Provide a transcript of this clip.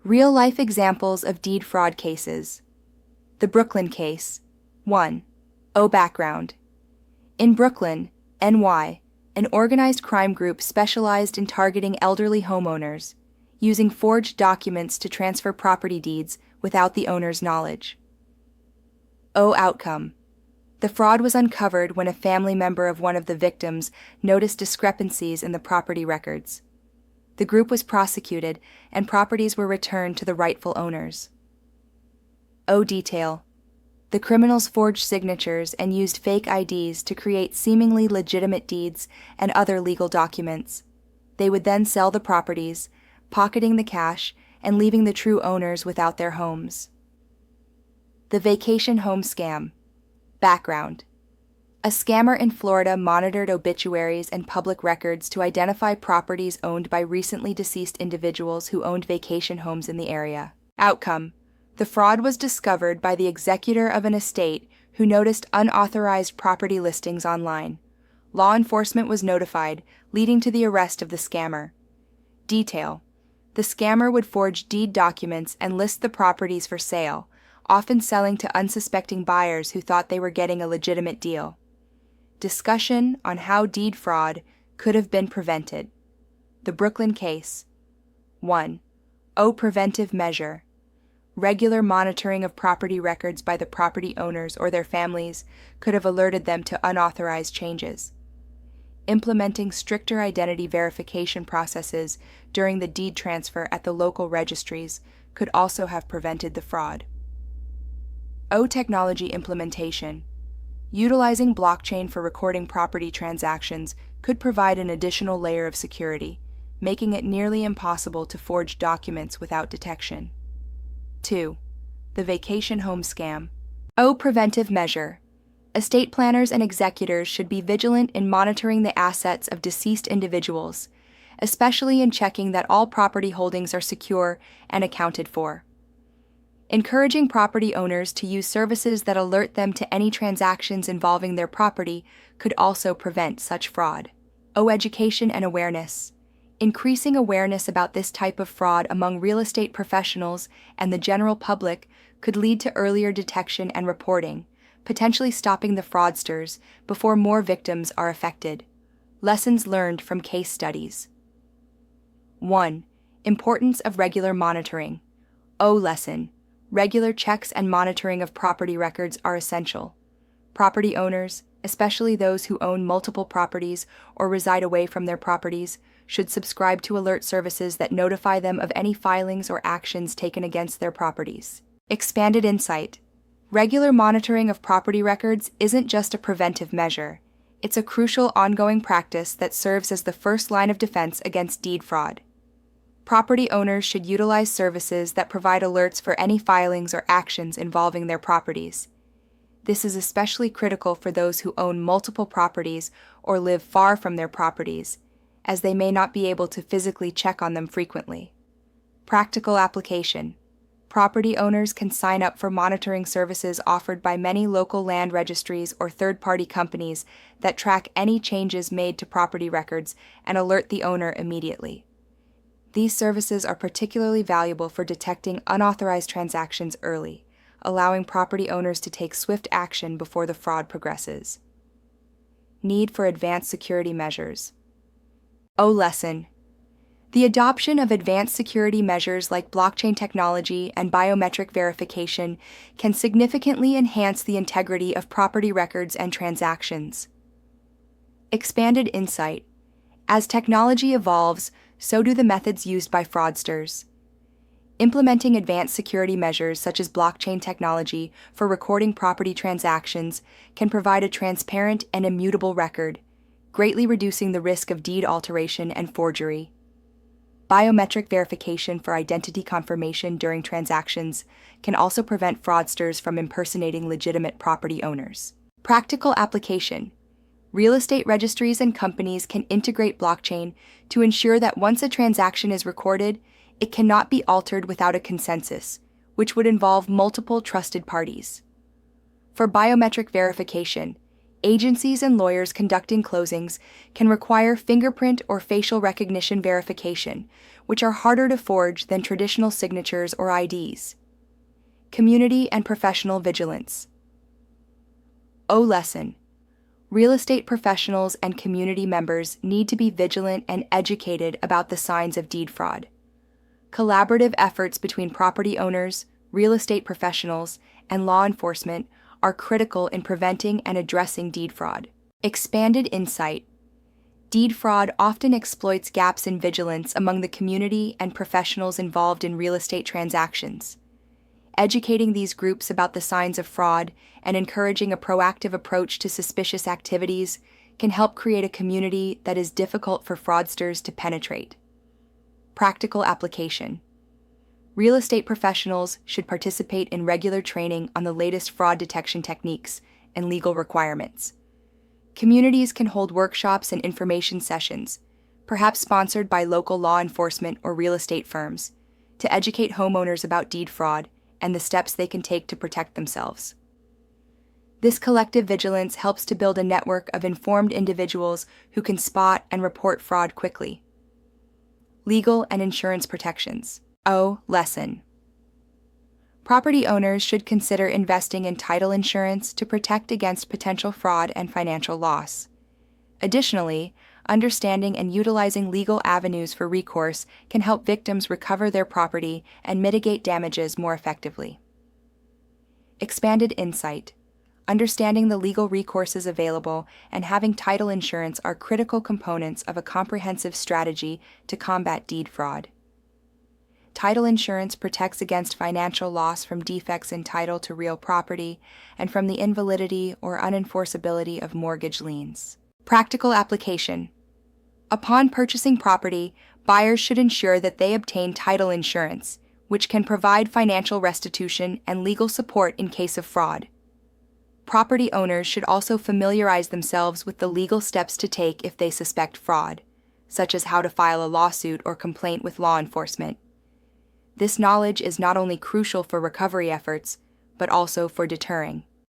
Real-life examples of deed fraud cases. The Brooklyn case. 1. Background. In Brooklyn, NY, an organized crime group specialized in targeting elderly homeowners, using forged documents to transfer property deeds without the owner's knowledge. Outcome. The fraud was uncovered when a family member of one of the victims noticed discrepancies in the property records. The group was prosecuted, and properties were returned to the rightful owners. Detail. The criminals forged signatures and used fake IDs to create seemingly legitimate deeds and other legal documents. They would then sell the properties, pocketing the cash and leaving the true owners without their homes. The vacation home scam. Background. A scammer in Florida monitored obituaries and public records to identify properties owned by recently deceased individuals who owned vacation homes in the area. Outcome. The fraud was discovered by the executor of an estate who noticed unauthorized property listings online. Law enforcement was notified, leading to the arrest of the scammer. Detail. The scammer would forge deed documents and list the properties for sale, often selling to unsuspecting buyers who thought they were getting a legitimate deal. Discussion on how deed fraud could have been prevented. The Brooklyn case. 1. Preventive measure. Regular monitoring of property records by the property owners or their families could have alerted them to unauthorized changes. Implementing stricter identity verification processes during the deed transfer at the local registries could also have prevented the fraud. Technology implementation. Utilizing blockchain for recording property transactions could provide an additional layer of security, making it nearly impossible to forge documents without detection. 2. The vacation home scam. Preventive measure. Estate planners and executors should be vigilant in monitoring the assets of deceased individuals, especially in checking that all property holdings are secure and accounted for. Encouraging property owners to use services that alert them to any transactions involving their property could also prevent such fraud. Education and awareness. Increasing awareness about this type of fraud among real estate professionals and the general public could lead to earlier detection and reporting, potentially stopping the fraudsters before more victims are affected. Lessons learned from case studies. 1. Importance of regular monitoring. Lesson. Regular checks and monitoring of property records are essential. Property owners, especially those who own multiple properties or reside away from their properties, should subscribe to alert services that notify them of any filings or actions taken against their properties. Expanded insight. Regular monitoring of property records isn't just a preventive measure. It's a crucial ongoing practice that serves as the first line of defense against deed fraud. Property owners should utilize services that provide alerts for any filings or actions involving their properties. This is especially critical for those who own multiple properties or live far from their properties, as they may not be able to physically check on them frequently. Practical application. Property owners can sign up for monitoring services offered by many local land registries or third-party companies that track any changes made to property records and alert the owner immediately. These services are particularly valuable for detecting unauthorized transactions early, allowing property owners to take swift action before the fraud progresses. Need for advanced security measures. Lesson. The adoption of advanced security measures like blockchain technology and biometric verification can significantly enhance the integrity of property records and transactions. Expanded insight. As technology evolves, so do the methods used by fraudsters. Implementing advanced security measures such as blockchain technology for recording property transactions can provide a transparent and immutable record, greatly reducing the risk of deed alteration and forgery. Biometric verification for identity confirmation during transactions can also prevent fraudsters from impersonating legitimate property owners. Practical application. Real estate registries and companies can integrate blockchain to ensure that once a transaction is recorded, it cannot be altered without a consensus, which would involve multiple trusted parties. For biometric verification, Agencies and lawyers conducting closings can require fingerprint or facial recognition verification, which are harder to forge than traditional signatures or IDs. Community and professional vigilance. Lesson. Real estate professionals and community members need to be vigilant and educated about the signs of deed fraud. Collaborative efforts between property owners, real estate professionals, and law enforcement are critical in preventing and addressing deed fraud. Expanded insight. Deed fraud often exploits gaps in vigilance among the community and professionals involved in real estate transactions. Educating these groups about the signs of fraud and encouraging a proactive approach to suspicious activities can help create a community that is difficult for fraudsters to penetrate. Practical application. Real estate professionals should participate in regular training on the latest fraud detection techniques and legal requirements. Communities can hold workshops and information sessions, perhaps sponsored by local law enforcement or real estate firms, to educate homeowners about deed fraud and the steps they can take to protect themselves. This collective vigilance helps to build a network of informed individuals who can spot and report fraud quickly. Legal and insurance protections. Lesson. Property owners should consider investing in title insurance to protect against potential fraud and financial loss. Additionally, understanding and utilizing legal avenues for recourse can help victims recover their property and mitigate damages more effectively. Expanded insight. Understanding the legal recourses available and having title insurance are critical components of a comprehensive strategy to combat deed fraud. Title insurance protects against financial loss from defects in title to real property and from the invalidity or unenforceability of mortgage liens. Practical application. Upon purchasing property, buyers should ensure that they obtain title insurance, which can provide financial restitution and legal support in case of fraud. Property owners should also familiarize themselves with the legal steps to take if they suspect fraud, such as how to file a lawsuit or complaint with law enforcement. This knowledge is not only crucial for recovery efforts, but also for deterring.